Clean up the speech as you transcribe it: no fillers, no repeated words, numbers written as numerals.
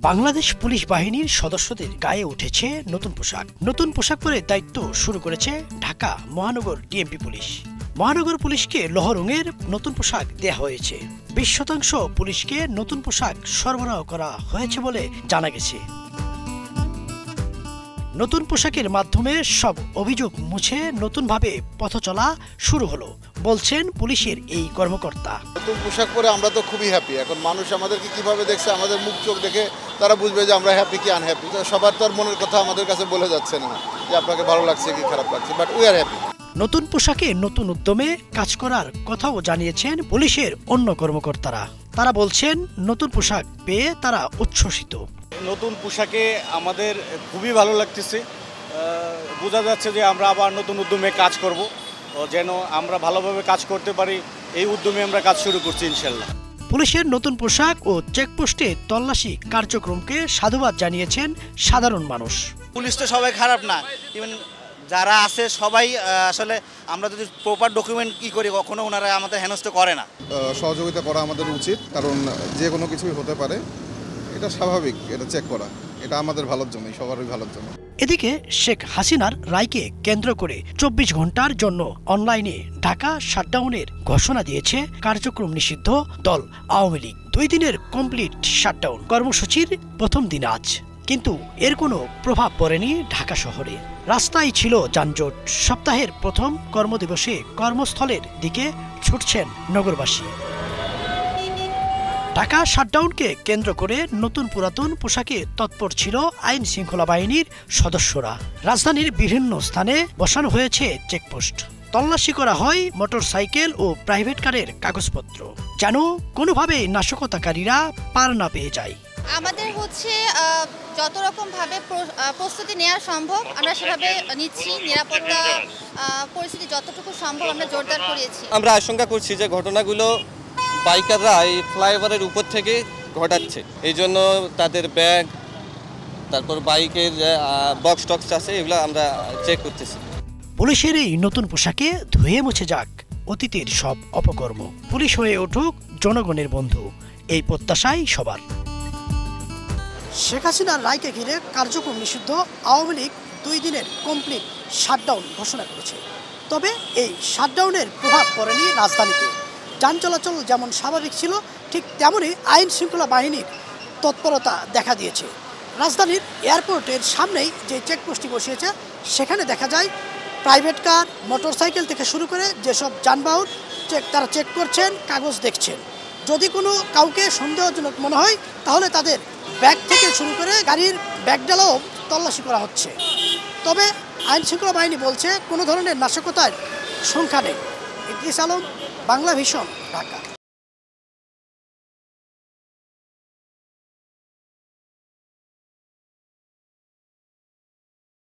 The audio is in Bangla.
বাংলাদেশ পুলিশ বাহিনীর সদস্যদের গায়ে উঠেছে নতুন পোশাক পরে দায়িত্ব শুরু করেছে ঢাকা মহানগর ডিএমপি পুলিশ। মহানগর পুলিশকে লৌহ রঙের নতুন পোশাক দেয়া হয়েছে। 20% পুলিশকে নতুন পোশাক সরবরাহ করা হয়েছে বলে জানা গেছে। নতুন পোশাকের মাধ্যমে সব অভিযোগ মুছে নতুনভাবে পথ চলা শুরু হলো বলছেন পুলিশের এই কর্মকর্তা। নতুন পোশাক পরে আমরা তো খুবই হ্যাপি। এখন মানুষ আমাদেরকে কিভাবে দেখছে, আমাদের মুখ চোখ দেখে তারা বুঝবে যে আমরা হ্যাপি কি আনহ্যাপি। সবার তো আর মনের কথা আমাদের কাছে বলে যাচ্ছে না যে আপনাকে ভালো লাগছে কি খারাপ লাগছে, বাট উই আর হ্যাপি। নতুন পোশাকে নতুন উদ্যমে কাজ করার কথাও জানিয়েছেন পুলিশের অন্য কর্মকর্তারা। তারা বলছেন নতুন পোশাক পেয়ে তারা উচ্ছ্বসিত। নতুন পোশাকে আমাদের খুবই ভালো লাগতেছে। বোঝা যাচ্ছে যে আমরা আবার নতুন উদ্যমে কাজ করব, যেন আমরা ভালোভাবে কাজ করতে পারি। এই উদ্যমে আমরা কাজ শুরু করছি ইনশাল্লাহ। পুলিশের নতুন পোশাক ও চেকপোস্টে তল্লাশি কার্যক্রমকে সাধুবাদ জানিয়েছেন সাধারণ মানুষ। পুলিশ তো সবাই খারাপ না, ইভেন যারা আছে সবাই আসলে আমরা যদি প্রপার ডকুমেন্ট করি কখনো ওনারা আমাদের হেনস্থ করে না। সহযোগিতা করা আমাদের উচিত, কারণ যে কোনো কিছুই হতে পারে, এটা স্বাভাবিক। এটা চেক করা এটা আমাদের ভালোর জন্য, সবারই ভালোর জন্য। এদিকে শেখ হাসিনার রায়কে কেন্দ্র করে 24 ঘন্টার জন্য অনলাইনে ঢাকা শাটডাউনের ঘোষণা দিয়েছে কার্যক্রম নিষিদ্ধ দল আওয়ামী লীগ। 2 দিনের কমপ্লিট শাটডাউন কর্মসূচির প্রথম দিন আজ, কিন্তু এর কোনো প্রভাব পড়েনি ঢাকা শহরে। রাস্তায় ছিল যানজট। সপ্তাহের প্রথম কর্মদিবসে কর্মস্থলের দিকে ছুটছেন নগরবাসী। ঢাকা শাটডাউনকে কেন্দ্র করে নতুন পুরাতন পোশাকে তৎপর ছিল আইন শৃঙ্খলা বাহিনীর সদস্যরা। রাজধানীর বিভিন্ন স্থানে বসানো হয়েছে চেকপোস্ট। তল্লাশি করা হয় মোটরসাইকেল ও প্রাইভেট কারের কাগজপত্র, যেন কোনোভাবেই নাশকতাকারীরা পার না পেয়ে যায়। আমাদের যত রকম ভাবে প্রস্তুতি নেওয়া সম্ভব আমরা সেভাবে নিচ্ছি। নিরাপত্তা পরিস্থিতি যতটুকু সম্ভব আমরা জোরদার করিয়েছি। আমরা আশঙ্কা করছি যে ঘটনাগুলো বাইকাররা এই ফ্লাইওভারের উপর থেকে ঘটাচ্ছে, এই জন্য তাদের ব্যাগ, তারপর বাইকের বক্স টক্স আছে, এগুলো আমরা চেক করতেছি। পুলিশের এই নতুন পোশাকে ধুয়ে মুছে যাক অতীতের সব অপকর্ম। পুলিশ হয়ে উঠুক জনগণের বন্ধু, এই প্রত্যাশাই সবার। শেখ হাসিনার রায়কে ঘিরে কার্যক্রম নিষিদ্ধ আওয়ামী লীগ 2 দিনের কমপ্লিট শাটডাউন ঘোষণা করেছে। তবে এই শাটডাউনের প্রভাব পড়েনি রাজধানীতে। যান চলাচল যেমন স্বাভাবিক ছিল, ঠিক তেমনই আইন শৃঙ্খলা বাহিনীর তৎপরতা দেখা দিয়েছে। রাজধানীর এয়ারপোর্টের সামনেই যে চেকপোস্টটি বসিয়েছে, সেখানে দেখা যায় প্রাইভেট কার, মোটরসাইকেল থেকে শুরু করে যেসব যানবাহন তারা চেক করছেন, কাগজ দেখছেন। যদি কোনো কাউকে সন্দেহজনক মনে হয় তাহলে তাদের ব্যাগ থেকে শুরু করে গাড়ির ব্যাগডালাও তল্লাশি করা হচ্ছে। তবে আইন শৃঙ্খলা বাহিনী বলছে কোনো ধরনের নাশকতার সংখ্যা নেই। ইদ্রিস আলম, বাংলা ভিশন, ঢাকা।